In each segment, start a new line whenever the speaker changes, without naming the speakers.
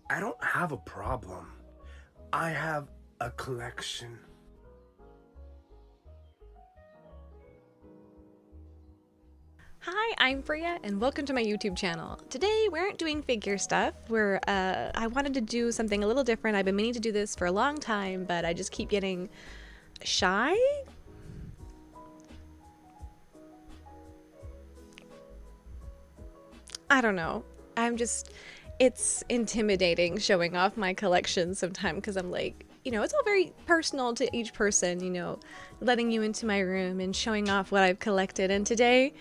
I don't have a problem. I have a collection.
Hi, I'm Freya, and welcome to my YouTube channel. Today, we aren't doing figure stuff. I wanted to do something a little different. I've been meaning to do this for a long time, but I just keep getting shy? I don't know. It's intimidating showing off my collection sometimes because I'm like, it's all very personal to each person, letting you into my room and showing off what I've collected. And today,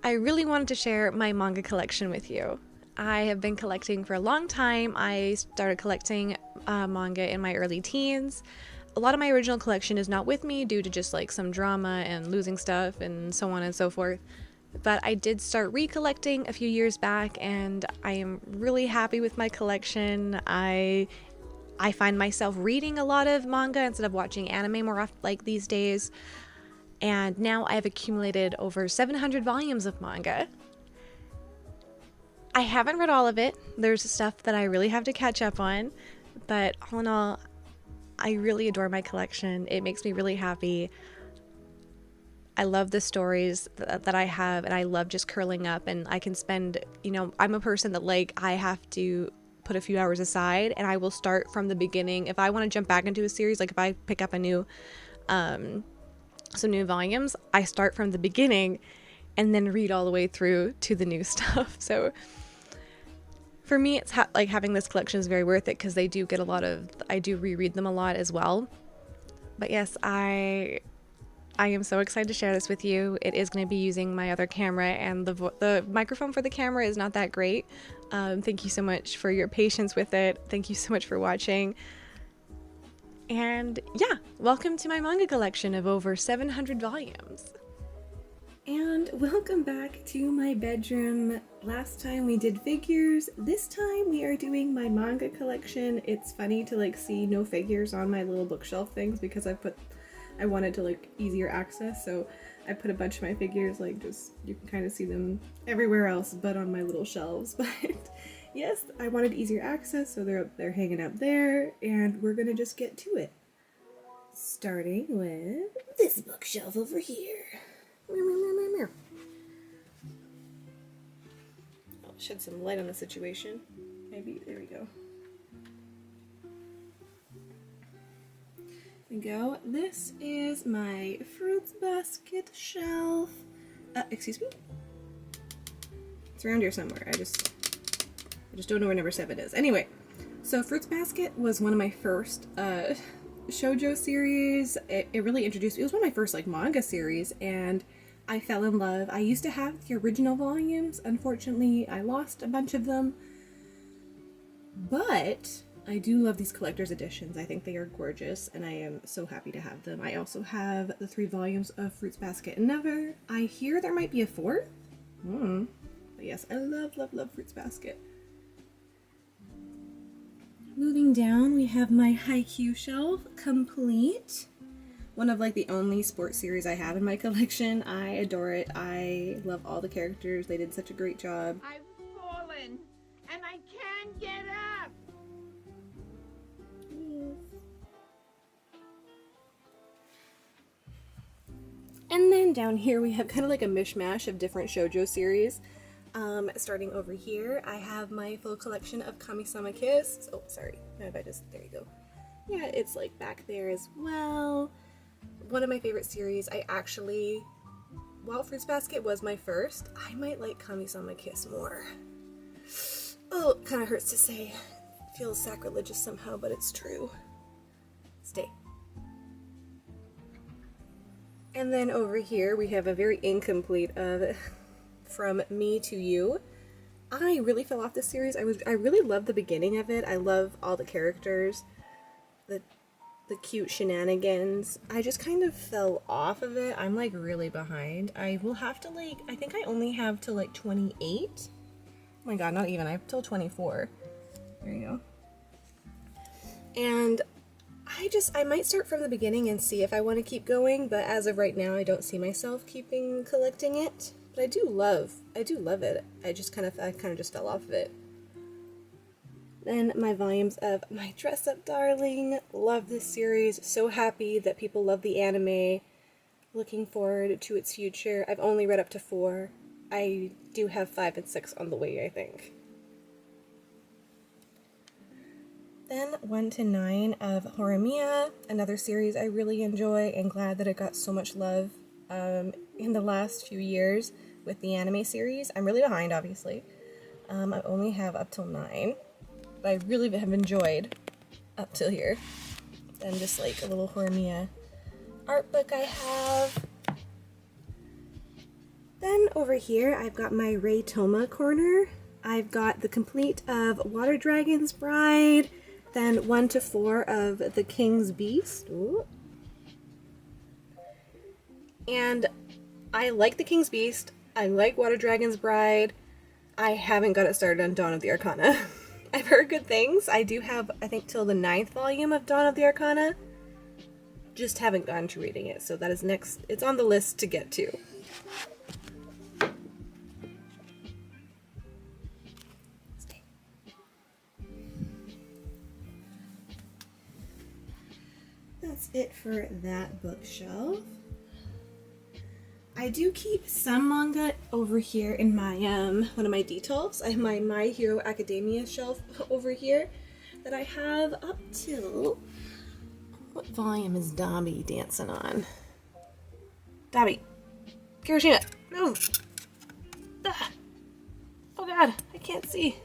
I really wanted to share my manga collection with you. I have been collecting for a long time. I started collecting manga in my early teens. A lot of my original collection is not with me due to just like some drama and losing stuff and so on and so forth. But I did start recollecting a few years back, and I am really happy with my collection. I find myself reading a lot of manga instead of watching anime more often, like these days. And now I've accumulated over 700 volumes of manga. I haven't read all of it. There's stuff that I really have to catch up on, but all in all, I really adore my collection. It makes me really happy. I love the stories that I have, and I love just curling up, and I can spend, I'm a person that I have to put a few hours aside, and I will start from the beginning. If I want to jump back into a series, like if I pick up some new volumes, I start from the beginning and then read all the way through to the new stuff. So for me, it's having this collection is very worth it because I do reread them a lot as well. But yes, I am so excited to share this with you. It is going to be using my other camera, and the microphone for the camera is not that great. Thank you so much for your patience with it. Thank you so much for watching. And yeah, welcome to my manga collection of over 700 volumes.
And welcome back to my bedroom. Last time we did figures. This time we are doing my manga collection. It's funny to see no figures on my little bookshelf things because I wanted to easier access, so I put a bunch of my figures you can kind of see them everywhere else but on my little shelves. But yes, I wanted easier access, so they're hanging up there, and we're gonna just get to it. Starting with this bookshelf over here. I'll shed some light on the situation. Maybe, there we go. There we go. This is my fruits basket shelf. Excuse me? It's around here somewhere. I just don't know where number 7 is. Anyway, so Fruits Basket was one of my first Shoujo series. It really introduced me. It was one of my first manga series, and I fell in love. I used to have the original volumes. Unfortunately, I lost a bunch of them. But I do love these collector's editions. I think they are gorgeous, and I am so happy to have them. I also have the 3 volumes of Fruits Basket and Never. I hear there might be a 4th. But yes, I love, love, love Fruits Basket. Moving down, we have my Haikyuu shelf, complete. One of the only sports series I have in my collection. I adore it. I love all the characters. They did such a great job.
I've fallen, and I can't get up.
And then down here we have kind of a mishmash of different shoujo series. Starting over here, I have my full collection of Kami-sama Kiss. Oh, sorry. There you go. Yeah, it's back there as well. One of my favorite series. While Fruits Basket was my first, I might like Kami-sama Kiss more. Oh, it kind of hurts to say. It feels sacrilegious somehow, but it's true. Stay. And then over here we have a very incomplete of From Me to You. I really fell off this series. I really loved the beginning of it. I love all the characters, the cute shenanigans. I just kind of fell off of it. I'm really behind. I will have to I think I only have till 28. Oh my god, not even. I have till 24. There you go. And I might start from the beginning and see if I want to keep going, but as of right now, I don't see myself collecting it. But I do love it. I kind of just fell off of it. Then my volumes of My Dress Up Darling. Love this series. So happy that people love the anime. Looking forward to its future. I've only read up to 4. I do have 5 and 6 on the way, I think. Then 1 to 9 of Horimiya, another series I really enjoy and glad that it got so much love in the last few years with the anime series. I'm really behind, obviously. I only have up till 9, but I really have enjoyed up till here. Then just like a little Horimiya art book I have. Then over here I've got my Rei Toma corner. I've got the complete of Water Dragon's Bride, then 1 to 4 of The King's Beast. Ooh. And I like The King's Beast. I like Water Dragon's Bride. I haven't got it started on Dawn of the Arcana. I've heard good things. I do have, I think, till the 9th volume of Dawn of the Arcana. Just haven't gotten to reading it, so that is next. It's on the list to get to. That's it for that bookshelf. I do keep some manga over here in my one of my details. I have my My Hero Academia shelf over here that I have up till, what volume is Dobby dancing on? Dobby, Kirishima, move! Ah. Oh god, I can't see.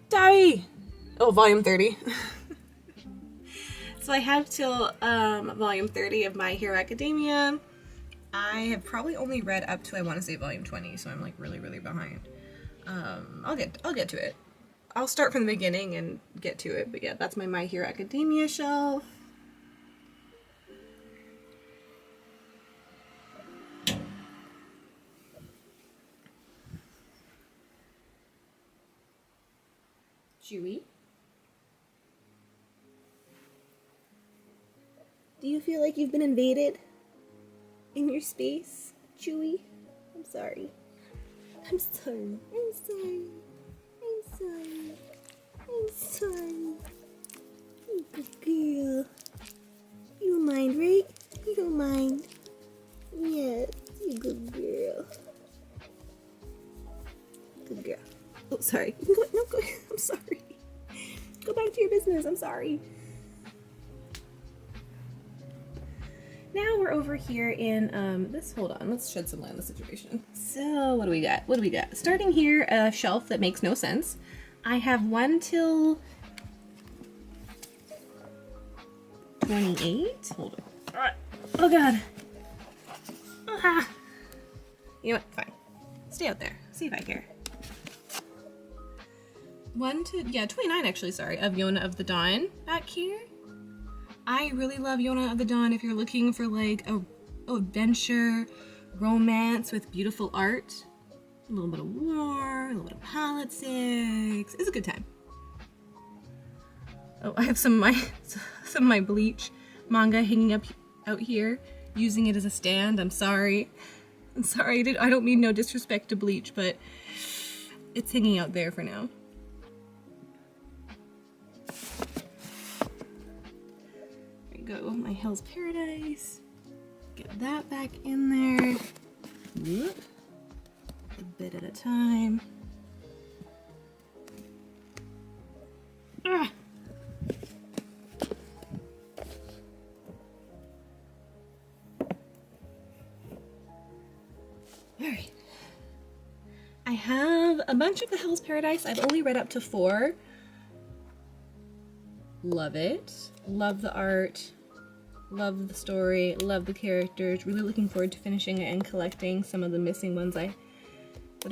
Dobby! Oh, volume 30. So I have till volume 30 of My Hero Academia. I have probably only read up to, I want to say, volume 20, so I'm like really behind. I'll get to it. I'll start from the beginning and get to it, but yeah, that's my Hero Academia shelf. Chewy. Do you feel like you've been invaded in your space, Chewy? I'm sorry. I'm sorry. I'm sorry. I'm sorry. I'm sorry. You good girl. You don't mind, right? You don't mind. Yes, you good girl. Good girl. Oh, sorry. No, go. I'm sorry. Go back to your business. I'm sorry. Now we're over here in this. Hold on, let's shed some light on the situation. So what do we got? What do we got? Starting here, a shelf that makes no sense. I have 1 till 28. Hold on. All right. Oh god. Ah. You know what? Fine. Stay out there. See if I care. 1 to 29 actually. Sorry, of Yona of the Dawn back here. I really love Yona of the Dawn if you're looking for like a adventure, romance with beautiful art. A little bit of war, a little bit of politics. It's a good time. Oh, I have some of my Bleach manga hanging up out here, using it as a stand. I'm sorry. I don't mean no disrespect to Bleach, but it's hanging out there for now. Go my Hell's Paradise, get that back in there. Whoop. A bit at a time. Ah. Alright. I have a bunch of the Hell's Paradise. I've only read up to 4. Love it. Love the art. Love the story, love the characters. Really looking forward to finishing it and collecting some of the missing ones that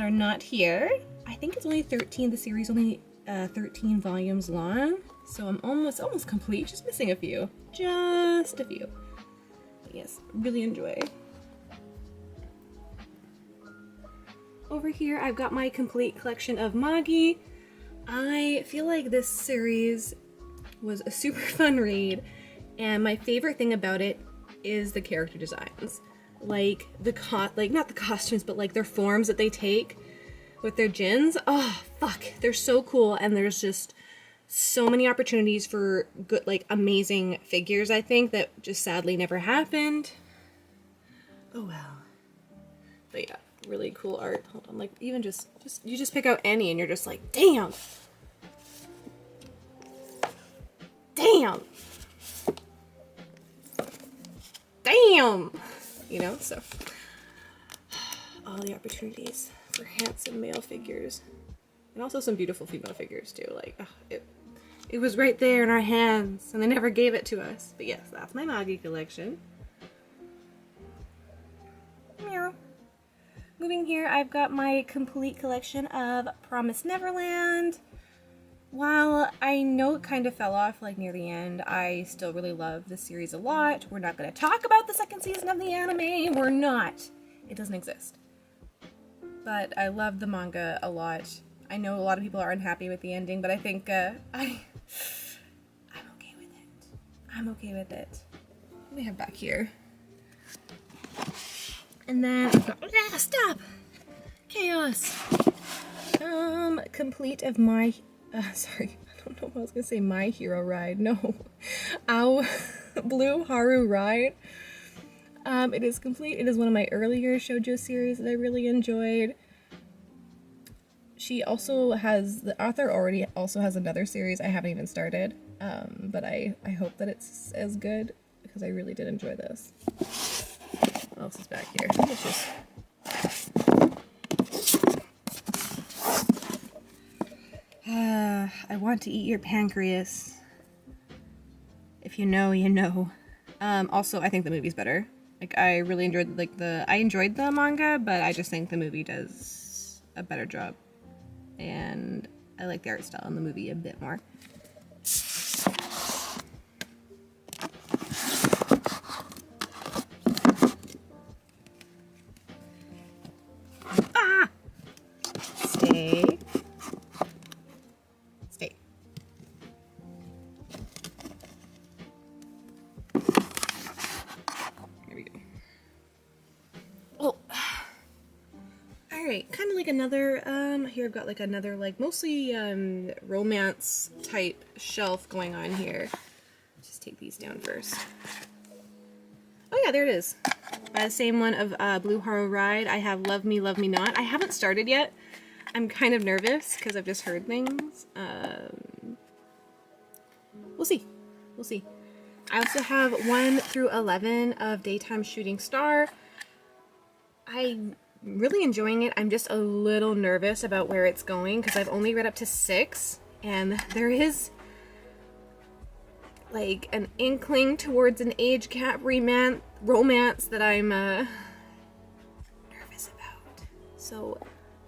are not here. I think it's only 13. The series only 13 volumes long, so I'm almost complete. Just missing a few, just a few. But yes, really enjoy. Over here, I've got my complete collection of Magi. I feel like this series was a super fun read. And my favorite thing about it is the character designs. Like not the costumes, but like their forms that they take with their gins. Oh, fuck. They're so cool, and there's just so many opportunities for good, like, amazing figures, I think, that just sadly never happened. Oh, well. But yeah, really cool art. Hold on, like, even just you just pick out any, and you're just like, damn! Damn! Damn! You know, so. All the opportunities for handsome male figures. And also some beautiful female figures, too. Like, it was right there in our hands, and they never gave it to us. But yes, that's my manga collection. Meow. Moving here, I've got my complete collection of Promised Neverland. While I know it kind of fell off like near the end, I still really love the series a lot. We're not going to talk about the second season of the anime. We're not. It doesn't exist. But I love the manga a lot. I know a lot of people are unhappy with the ending, but I think I'm okay with it. I'm okay with it. What do we have back here? And then, stop! Chaos! Complete of my, sorry, I don't know what I was gonna say, My Hero Ride, no. Blue Haru Ride. It is complete. It is one of my earlier shoujo series that I really enjoyed. She also has, the author already also has another series I haven't even started, but I hope that it's as good, because I really did enjoy this. What else is back here? Let's just... I want to eat your pancreas. If you know, you know. Also, I think the movie's better. Like, I really enjoyed, like, I enjoyed the manga, but I just think the movie does a better job. And I like the art style in the movie a bit more. Ah! Stay. Stay. There we go. Oh. Alright, kind of like another, here I've got like another, like, mostly, romance type shelf going on here. Just take these down first. Oh yeah, there it is. By the same one of, Blue Haru Ride, I have Love Me, Love Me Not. I haven't started yet. I'm kind of nervous, because I've just heard things. We'll see. We'll see. I also have 1 through 11 of Daytime Shooting Star. I'm really enjoying it. I'm just a little nervous about where it's going because I've only read up to 6, and there is like an inkling towards an age gap romance that I'm nervous about. So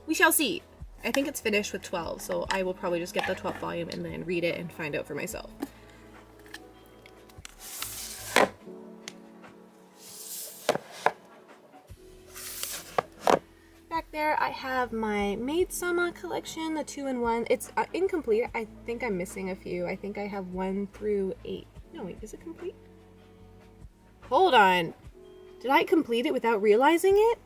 we shall see. I think it's finished with 12, so I will probably just get the 12th volume and then read it and find out for myself. Back there I have my Maid-sama collection, the 2-in-1. It's incomplete. I think I'm missing a few. I think I have 1 through 8. No, wait, is it complete? Hold on. Did I complete it without realizing it?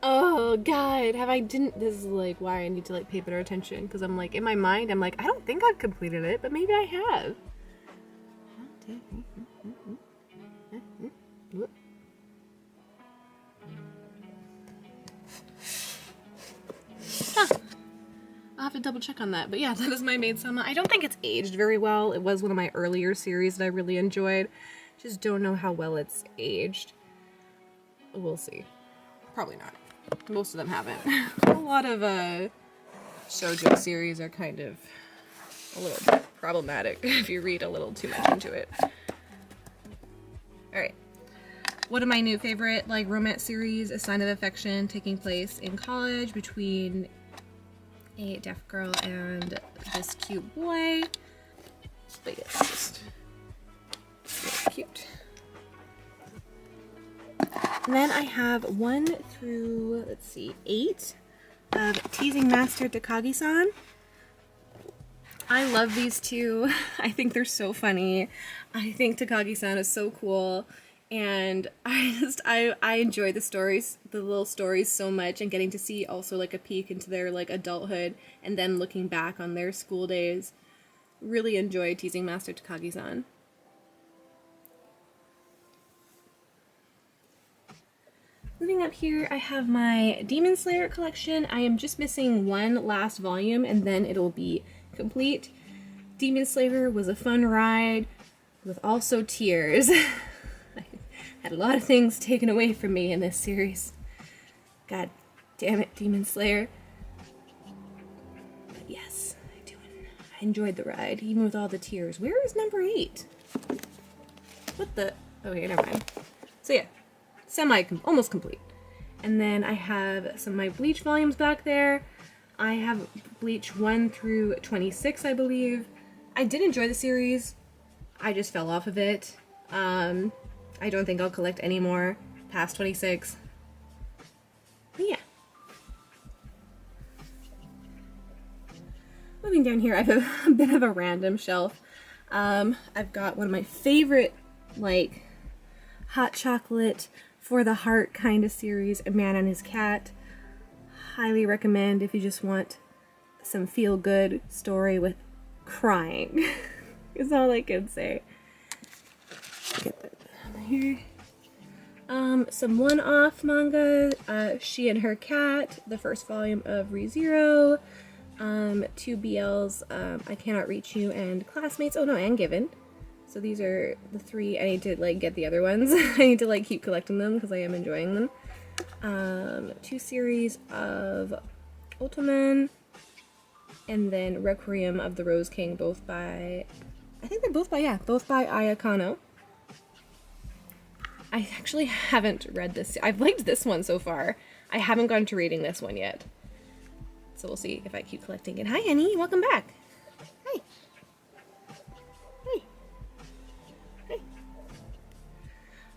Oh, God. This is, like, why I need to, like, pay better attention. Because I'm, like, in my mind, I'm like, I don't think I've completed it, but maybe I have. Huh. I'll have to double check on that. But yeah, that is my Maid-sama. I don't think it's aged very well. It was one of my earlier series that I really enjoyed. Just don't know how well it's aged. We'll see. Probably not. Most of them haven't. A lot of shoujo series are kind of a little problematic if you read a little too much into it. Alright. One of my new favorite, like, romance series, A Sign of Affection, taking place in college between a deaf girl and this cute boy. But yeah, it's just really cute. And then I have 1 through, let's see, 8 of Teasing Master Takagi-san. I love these two. I think they're so funny. I think Takagi-san is so cool. And I enjoy the stories, the little stories so much, and getting to see also like a peek into their like adulthood and then looking back on their school days. Really enjoy Teasing Master Takagi-san. Moving up here, I have my Demon Slayer collection. I am just missing one last volume and then it'll be complete. Demon Slayer was a fun ride with also tears. I had a lot of things taken away from me in this series. God damn it, Demon Slayer. But yes, I enjoyed the ride, even with all the tears. Where is number 8? What the? Okay, never mind. So yeah, almost complete. And then I have some of my Bleach volumes back there. I have Bleach 1 through 26, I believe. I did enjoy the series. I just fell off of it. I don't think I'll collect any more past 26. But yeah. Moving down here, I have a bit of a random shelf. I've got one of my favorite, like, hot chocolate for the heart kind of series, A Man and His Cat. Highly recommend if you just want some feel-good story with crying. Is all I can say. Get that down here. Some one-off manga. She and Her Cat, the first volume of ReZero. 2 BLs, I Cannot Reach You, and Classmates. Oh no, and Given. So these are the 3. I need to like get the other ones. I need to like keep collecting them because I am enjoying them. 2 series of Otoman, and then Requiem of the Rose King, both by, I think they're both by Aya Kano. I actually haven't read this. I've liked this one so far. I haven't gotten to reading this one yet. So we'll see if I keep collecting it. Hi, Annie. Welcome back. Hi. Hi.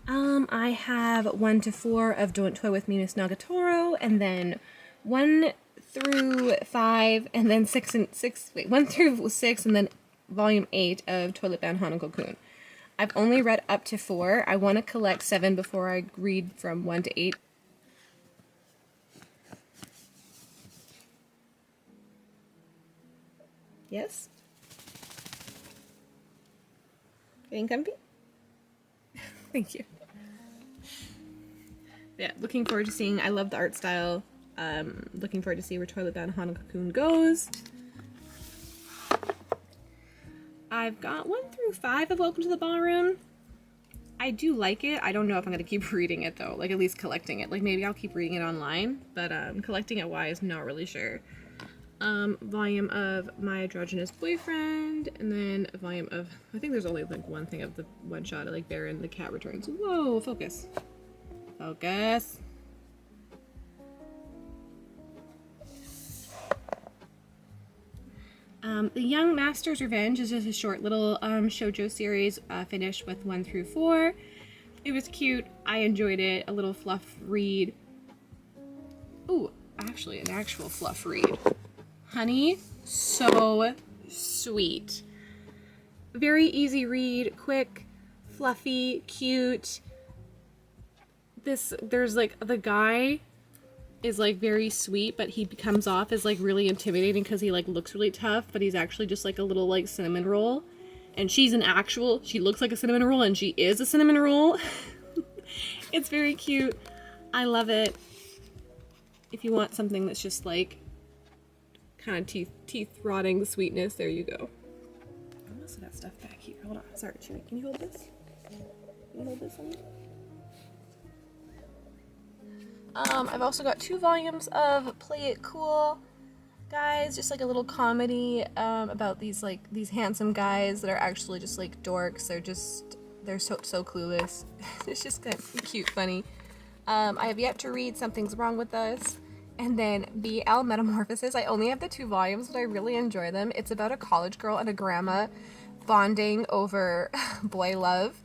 Hi. I have 1 to 4 of Don't Toy With Me, Miss Nagatoro, and then 1 through 5, and then 1 through 6, and then volume 8 of Toilet Bound Hanako-kun. I've only read up to 4. I want to collect 7 before I read from 1 to 8. Yes? Getting comfy? Thank you. Yeah, looking forward to seeing, I love the art style. Looking forward to see where Toilet Bound Hanako-kun goes. I've got 1 through 5 of Welcome to the Ballroom. I do like it. I don't know if I'm going to keep reading it though, like at least collecting it. Like maybe I'll keep reading it online, but collecting it wise, not really sure. Volume of My Androgynous Boyfriend, and then a volume of, I think there's only like one thing of the one shot of like Baron the Cat Returns. Whoa, focus. Focus. The Young Master's Revenge is just a short little shoujo series, finished with 1 through 4. It was cute. I enjoyed it. A little fluff read. Ooh, actually an actual fluff read. Honey, so sweet. Very easy read, quick, fluffy, cute. There's like, the guy is like very sweet, but he comes off as like really intimidating because he like looks really tough, but he's actually just like a little like cinnamon roll. And she looks like a cinnamon roll, and she is a cinnamon roll. It's very cute. I love it. If you want something that's just like kind of teeth rotting sweetness, there you go. I also got stuff back here. Hold on. Sorry, Chewy. Can you hold this? Can you hold this on me? I've also got 2 volumes of Play It Cool, guys, just like a little comedy about these handsome guys that are actually just like dorks. They're so clueless. It's just kind of cute, funny. I have yet to read Something's Wrong With Us, and then BL Metamorphosis. I only have the 2 volumes, but I really enjoy them. It's about a college girl and a grandma bonding over boy love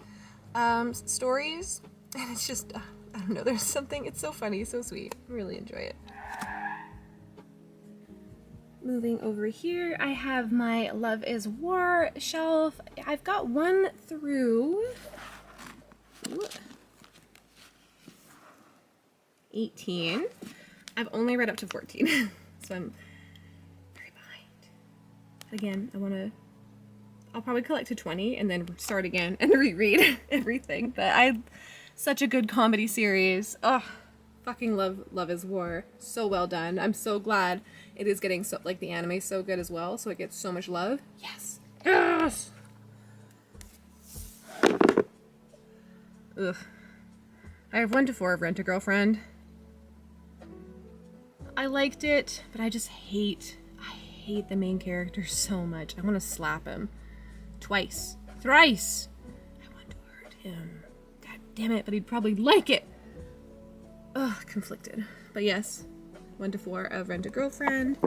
stories, and it's just, I don't know, there's something, it's so funny, so sweet. I really enjoy it. Moving over here, I have my Love is War shelf. I've got 1 through 18. I've only read up to 14, so I'm very behind. Again, I'll probably collect to 20 and then start again and reread everything. But such a good comedy series. Oh, fucking love is War. So well done. I'm so glad it is getting so, like, the anime is so good as well, so it gets so much love. Yes. Yes! Ugh. I have 1 to 4 of Rent-A-Girlfriend. I liked it, but I hate the main character so much. I want to slap him. Twice. Thrice. I want to hurt him. God damn it, but he'd probably like it. Ugh, conflicted. But yes, 1 to 4 of Rent-A-Girlfriend.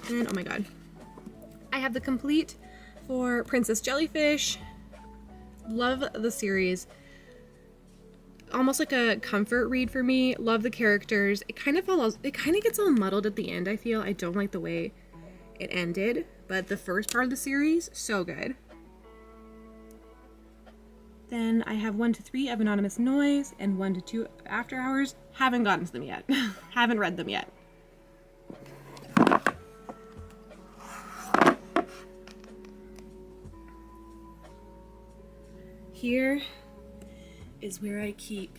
And, oh my god. I have the complete for Princess Jellyfish. Love the series. Almost like a comfort read for me. Love the characters. It kind of gets all muddled at the end, I feel. I don't like the way it ended, but the first part of the series, so good. Then I have 1 to 3 of Anonymous Noise and 1 to 2 of After Hours. Haven't gotten to them yet. Haven't read them yet. Here is where I keep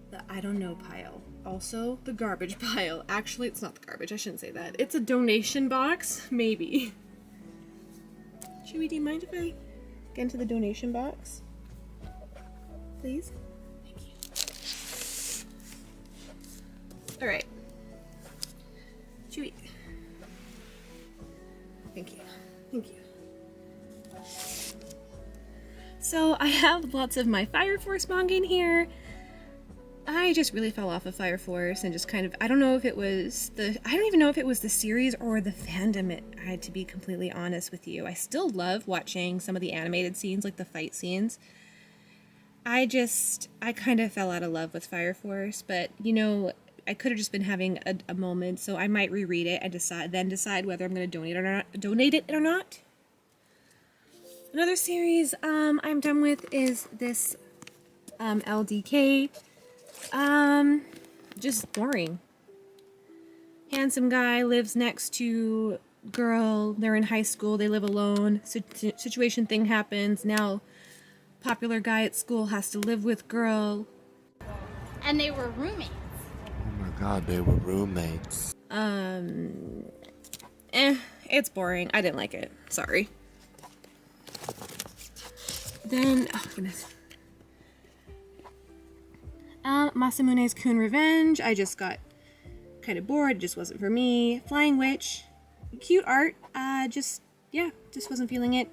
the I don't know pile. Also, the garbage pile. Actually, it's not the garbage. I shouldn't say that. It's a donation box. Maybe. Chewie, do you mind if I get into the donation box? Please? Thank you. Alright. Chewie. Thank you. Thank you. So I have lots of my Fire Force manga in here. I just really fell off of Fire Force and just kind of, I don't even know if it was the series or the fandom, I had to be completely honest with you. I still love watching some of the animated scenes, like the fight scenes. I kind of fell out of love with Fire Force, but you know, I could have just been having a moment, so I might reread it and decide whether I'm going to donate it or not. Another series I'm done with is this LDK. Just boring. Handsome guy lives next to girl. They're in high school. They live alone. Situation thing happens. Now, popular guy at school has to live with girl.
And they were roommates.
Oh my god, they were roommates.
It's boring. I didn't like it. Sorry. Then, oh goodness. Masamune's Kun Revenge. I just got kind of bored. It just wasn't for me. Flying Witch. Cute art. Just wasn't feeling it.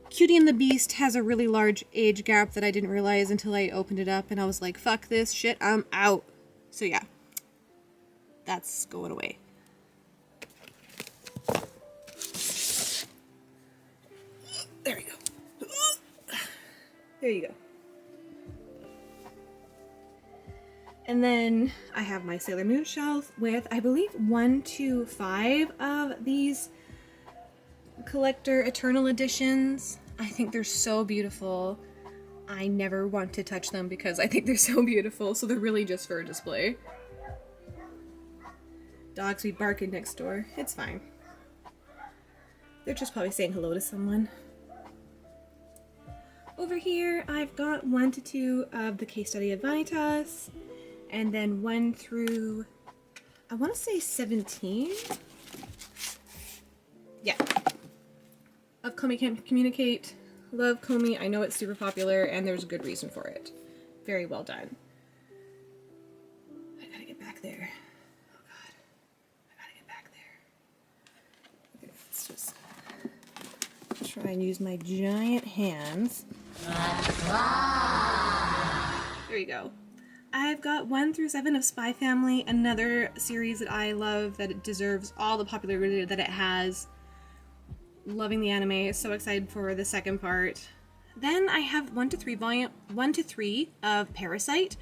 Cutie and the Beast has a really large age gap that I didn't realize until I opened it up and I was like, fuck this shit, I'm out. So yeah. That's going away. There we go. There you go. And then I have my Sailor Moon shelf with, I believe, 1 to 5 of these collector Eternal editions. I think they're so beautiful. I never want to touch them because I think they're so beautiful, so they're really just for a display. Dogs be barking next door. It's fine. They're just probably saying hello to someone. Over here, I've got 1 to 2 of the Case Study of Vanitas, and then 1 through, I want to say 17? Yeah. Of Komi Can't Communicate. Love Komi. I know it's super popular, and there's a good reason for it. Very well done. I gotta get back there. Oh god. I gotta get back there. Okay, let's just try and use my giant hands. There you go. I've got 1 through 7 of Spy Family, another series that I love, that it deserves all the popularity that it has. Loving the anime, so excited for the second part. Then I have 1 to 3 of Parasite.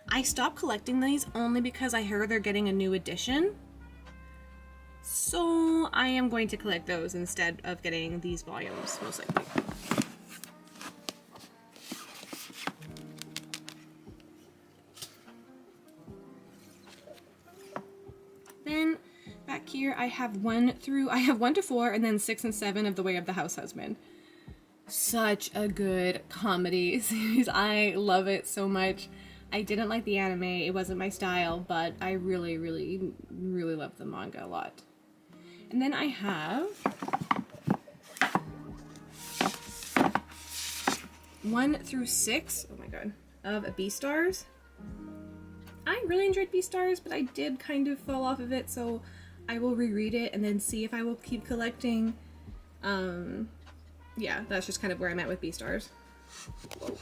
I stopped collecting these only because I heard they're getting a new edition. So I am going to collect those instead of getting these volumes, most likely. I have 1 to 4 and then 6 and 7 of The Way of the House Husband. Such a good comedy series. I love it so much. I didn't like the anime. It wasn't my style, but I really, really, really love the manga a lot. And then I have 1 through 6, oh my god, of Beastars. I really enjoyed Beastars, but I did kind of fall off of it, so I will reread it and then see if I will keep collecting. Yeah, that's just kind of where I'm at with Beastars. Whoa.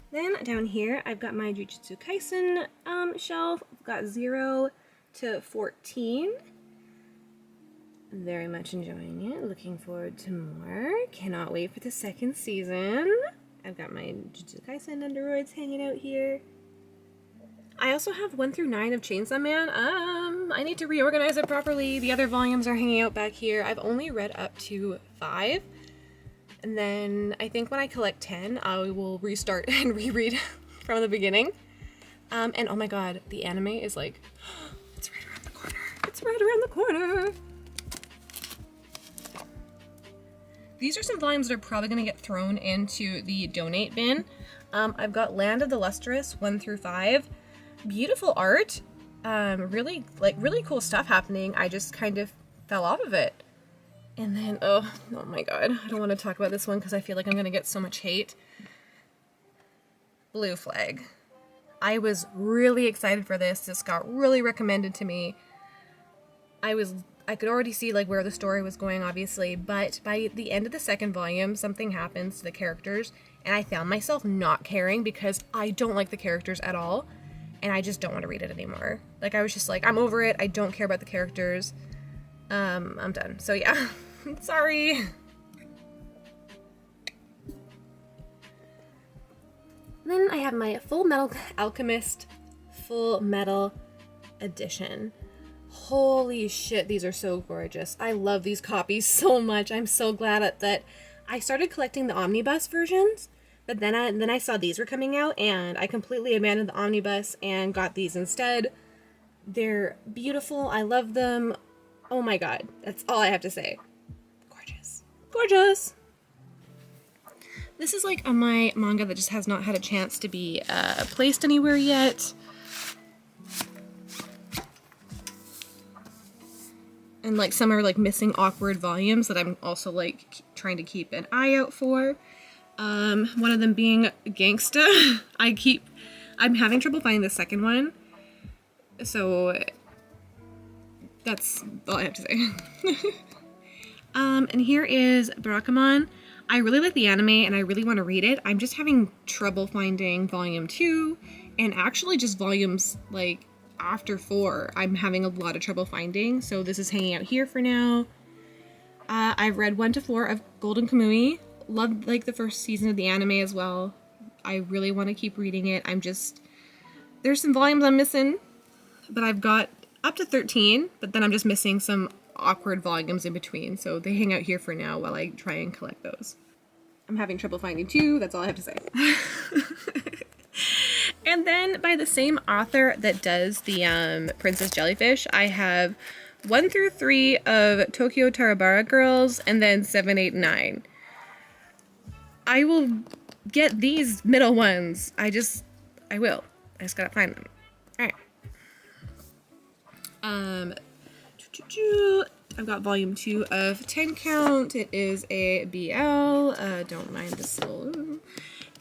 Then down here, I've got my Jujutsu Kaisen shelf. I've got 0 to 14. Very much enjoying it. Looking forward to more. Cannot wait for the 2nd season. I've got my Jujutsu Kaisen Androids hanging out here. I also have 1 through 9 of Chainsaw Man. I need to reorganize it properly. The other volumes are hanging out back here. I've only read up to 5. And then I think when I collect 10, I will restart and reread from the beginning. And oh my god, the anime is like, it's right around the corner. It's right around the corner. These are some volumes that are probably going to get thrown into the donate bin. I've got Land of the Lustrous 1 through 5. Beautiful art. Really cool stuff happening. I just kind of fell off of it. And then, oh my god, I don't want to talk about this one because I feel like I'm going to get so much hate. Blue Flag. I was really excited for this. This got really recommended to me. I could already see like where the story was going, obviously, but by the end of the 2nd volume, something happens to the characters, and I found myself not caring because I don't like the characters at all, and I just don't want to read it anymore. Like, I was just like, I'm over it. I don't care about the characters. I'm done. So yeah, sorry. Then I have my Full Metal Alchemist Full Metal Edition. Holy shit, these are so gorgeous. I love these copies so much. I'm so glad that I started collecting the omnibus versions, but then I saw these were coming out and I completely abandoned the omnibus and got these instead. They're beautiful. I love them. Oh my god. That's all I have to say. Gorgeous. Gorgeous. This is like my manga that just has not had a chance to be placed anywhere yet. And like some are like missing awkward volumes that I'm also like trying to keep an eye out for. One of them being Gangsta. I'm having trouble finding the 2nd one. So that's all I have to say. And here is Barakamon. I really like the anime and I really want to read it. I'm just having trouble finding volume 2 and actually just volumes like after 4 I'm having a lot of trouble finding, so this is hanging out here for now. I've read 1 to 4 of Golden Kamui. Loved like the 1st season of the anime as well. I really want to keep reading it. There's some volumes I'm missing, but I've got up to 13, but then I'm just missing some awkward volumes in between, so they hang out here for now while I try and collect those. I'm having trouble finding 2, that's all I have to say. And then by the same author that does the Princess Jellyfish, I have 1 through 3 of Tokyo Tarabara Girls, and then 7, 8, 9. I will get these middle ones. I will. I just gotta find them. Alright. I've got volume 2 of 10 Count. It is a BL. Don't mind the soul.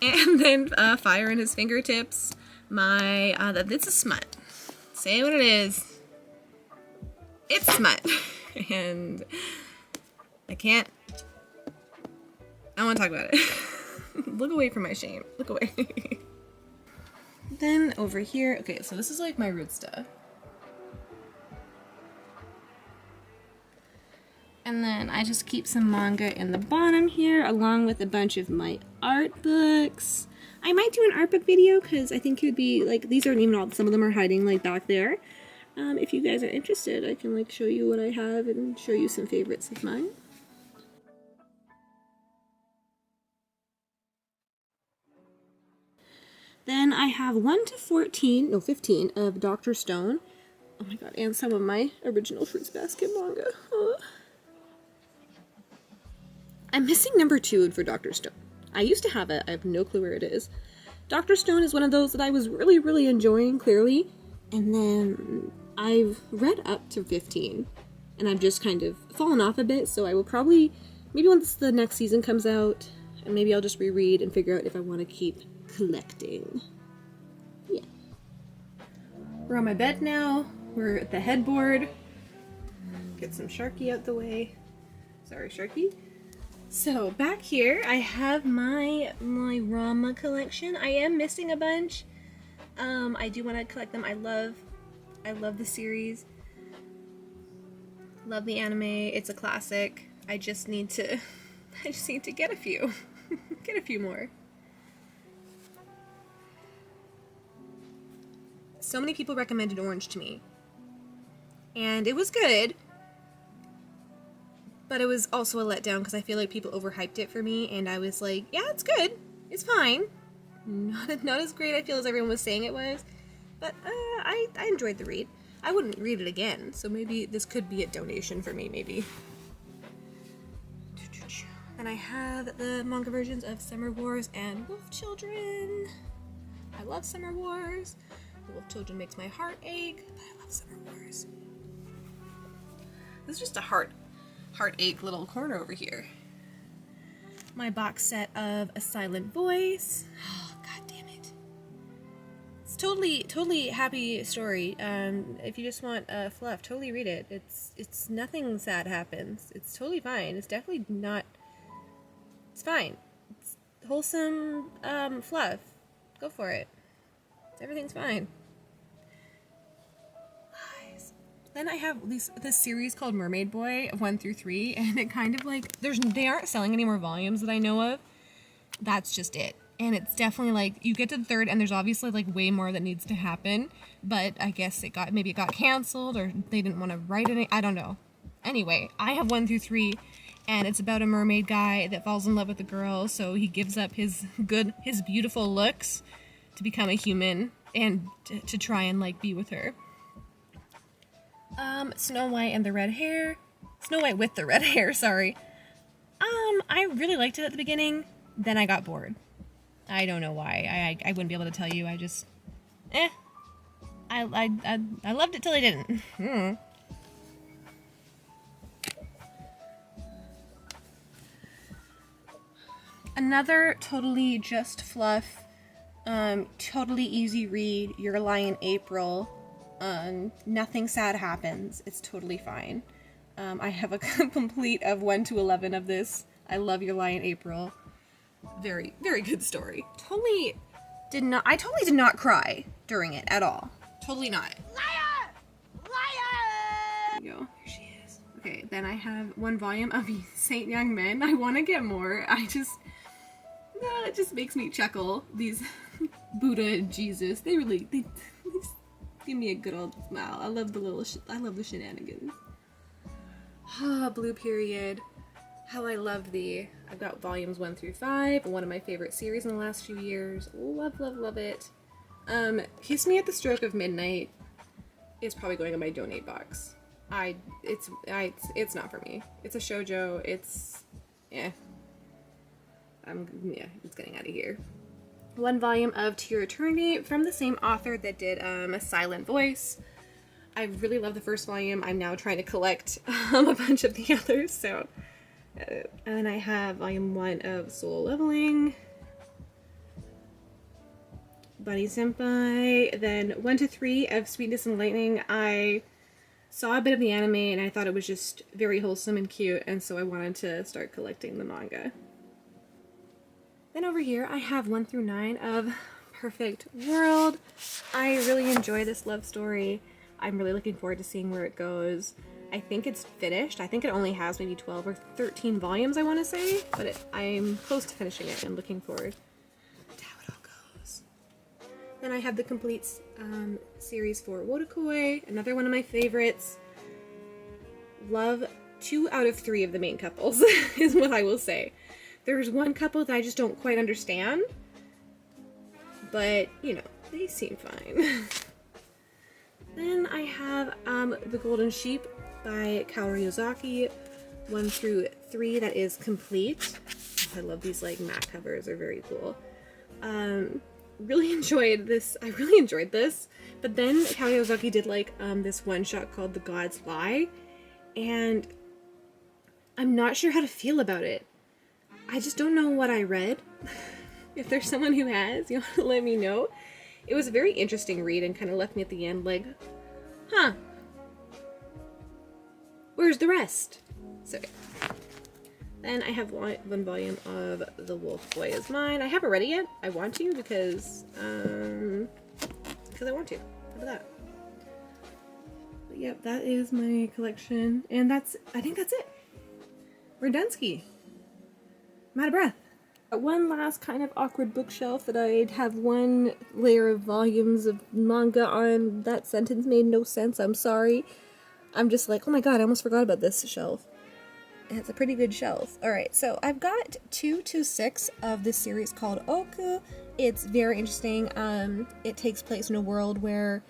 And then Fire in His Fingertips. It's a smut. Say what it is. It's smut. And I want to talk about it. Look away from my shame. Look away. Then over here, okay, so this is like my root stuff. And then I just keep some manga in the bottom here, along with a bunch of my art books. I might do an art book video, because I think it would be, like, these aren't even all, some of them are hiding, like, back there. If you guys are interested, I can, like, show you what I have and show you some favorites of mine. Then I have 1 to 14, no 15, of Dr. Stone. Oh my god, and some of my original Fruits Basket manga. I'm missing number 2 for Dr. Stone. I used to have it, I have no clue where it is. Dr. Stone is one of those that I was really, really enjoying, clearly. And then I've read up to 15. And I've just kind of fallen off a bit, so I will probably, maybe once the next season comes out, and maybe I'll just reread and figure out if I want to keep collecting. Yeah. We're on my bed now. We're at the headboard. Get some Sharky out the way. Sorry, Sharky. So back here, I have my Rama collection. I am missing a bunch. I do want to collect them. I love the series. Love the anime. It's a classic. I just need to get a few. Get a few more. So many people recommended Orange to me. And it was good. But it was also a letdown because I feel like people overhyped it for me, and I was like, yeah, it's good. It's fine. Not as great, I feel, as everyone was saying it was. But I enjoyed the read. I wouldn't read it again, so maybe this could be a donation for me, maybe. And I have the manga versions of Summer Wars and Wolf Children. I love Summer Wars. Wolf Children makes my heart ache, but I love Summer Wars. This is just a heartache little corner over here. My box set of A Silent Voice. Oh, god damn it. It's totally happy story. If you just want fluff, totally read it. It's nothing sad happens. It's totally fine. It's definitely not. It's fine. It's wholesome fluff. Go for it. Everything's fine. Then I have this series called Mermaid Boy 1 through 3, and it kind of like they aren't selling any more volumes that I know of. That's just it. And it's definitely like you get to the 3rd and there's obviously like way more that needs to happen, but I guess maybe it got canceled or they didn't want to write it. I don't know. Anyway, I have 1 through 3, and it's about a mermaid guy that falls in love with a girl, so he gives up his beautiful looks to become a human and to try and like be with her. Snow White and the Red Hair. Snow White with the red hair, sorry. I really liked it at the beginning, then I got bored. I don't know why. I wouldn't be able to tell you. I just, I loved it till I didn't. Another totally just fluff, totally easy read, Your Lie in April. Nothing sad happens. It's totally fine. I have a complete of 1 to 11 of this. I love Your Lie in April. Very, very good story. I totally did not cry during it at all. Totally not.
Liar! Liar!
There you go. Here she is. Okay, then I have 1 volume of Saint Young Men. I want to get more. It just makes me chuckle. These Buddha and Jesus, they give me a good old smile. I love the shenanigans. Blue Period. How I Love Thee. I've got volumes 1 through 5. One of my favorite series in the last few years. Love, love, love it. Kiss Me at the Stroke of Midnight is probably going in my donate box. It's not for me. It's a shoujo. It's getting out of here. 1 volume of To Your Eternity from the same author that did A Silent Voice. I really love the first volume. I'm now trying to collect a bunch of the others, so. And I have volume 1 of Soul Leveling, Bunny Senpai, then 1 to 3 of Sweetness and Lightning. I saw a bit of the anime and I thought it was just very wholesome and cute, and so I wanted to start collecting the manga. Then over here I have 1 through 9 of Perfect World. I really enjoy this love story. I'm really looking forward to seeing where it goes. I think it's finished. I think it only has maybe 12 or 13 volumes, I want to say, but I'm close to finishing it and looking forward to how it all goes. Then I have the complete series for Wotakoi, another one of my favorites. Love 2 out of 3 of the main couples, is what I will say. There's one couple that I just don't quite understand, but you know, they seem fine. Then I have The Golden Sheep by Kaori Ozaki, 1 through 3, that is complete. I love these like mat covers, they're very cool. Really enjoyed this. I really enjoyed this. But then Kaori Ozaki did like this one shot called The God's Lie, and I'm not sure how to feel about it. I just don't know what I read. If there's someone who has, you want to let me know. It was a very interesting read and kind of left me at the end like, huh, where's the rest? So then I have one volume of The Wolf Boy Is Mine. I haven't read it yet. I want to because I want to. How about that? But yep, that is my collection, and I think that's it. We're done-ski. I'm out of breath. One last kind of awkward bookshelf that I'd have one layer of volumes of manga on. That sentence made no sense. I'm sorry. I'm just like, oh my god, I almost forgot about this shelf. And it's a pretty good shelf. Alright, so I've got 2 to 6 of this series called Oku. It's very interesting. It takes place in a world where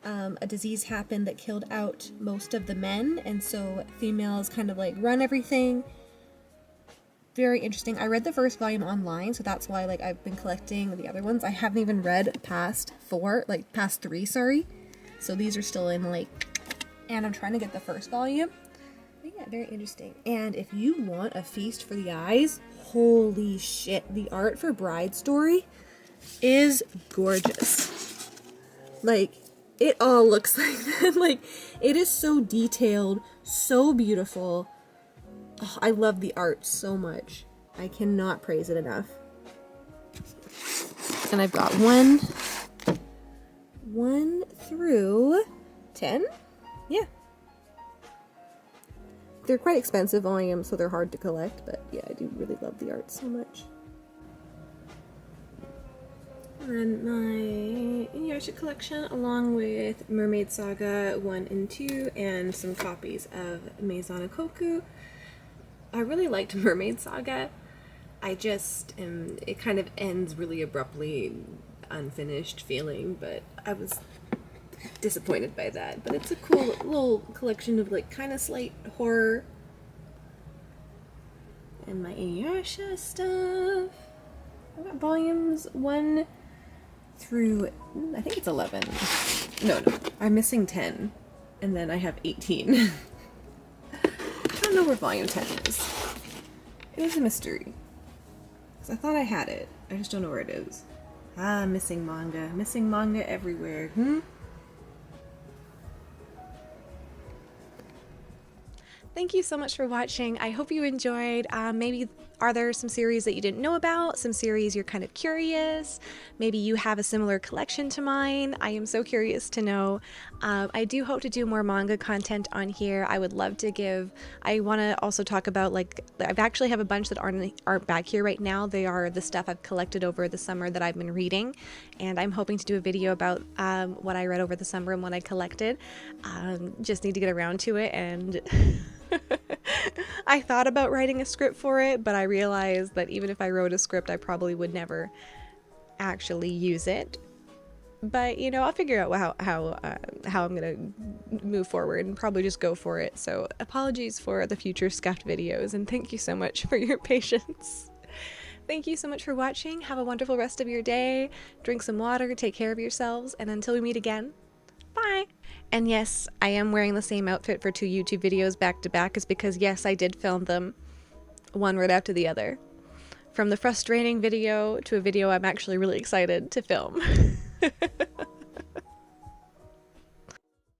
a disease happened that killed out most of the men, and so females kind of like run everything. Very interesting. I read the first volume online, so that's why like I've been collecting the other ones. I haven't even read past 3, sorry. So these are still in like, and I'm trying to get the first volume. But yeah, very interesting. And if you want a feast for the eyes, holy shit, the art for Bride Story is gorgeous. Like, it all looks like that. Like, it is so detailed, so beautiful. Oh, I love the art so much. I cannot praise it enough. And I've got 1 through 10? Yeah. They're quite expensive volumes, so they're hard to collect, but yeah, I do really love the art so much. And my Inuyasha collection, along with Mermaid Saga 1 and 2, and some copies of Maison Koku. I really liked Mermaid Saga. I just it kind of ends really abruptly, unfinished feeling, but I was disappointed by that. But it's a cool little collection of like kind of slight horror. And my Inuyasha stuff. I've got volumes 1 through, I think it's 11. No, I'm missing 10. And then I have 18. I don't know where volume 10 is. It is a mystery. Because I thought I had it. I just don't know where it is. Ah, missing manga. Missing manga everywhere.
Thank you so much for watching. I hope you enjoyed. Maybe are there some series that you didn't know about? Some series you're kind of curious? Maybe you have a similar collection to mine. I am so curious to know. I do hope to do more manga content on here. I would love to I want to also talk about, like, I actually have a bunch that aren't back here right now. They are the stuff I've collected over the summer that I've been reading, and I'm hoping to do a video about what I read over the summer and what I collected. Just need to get around to it, and I thought about writing a script for it, but I realized that even if I wrote a script, I probably would never actually use it. But, you know, I'll figure out how I'm gonna move forward and probably just go for it. So apologies for the future scuffed videos, and thank you so much for your patience. Thank you so much for watching. Have a wonderful rest of your day. Drink some water, take care of yourselves, and until we meet again, bye! And yes, I am wearing the same outfit for 2 YouTube videos back to back, is because yes, I did film them one right after the other. From the frustrating video to a video I'm actually really excited to film.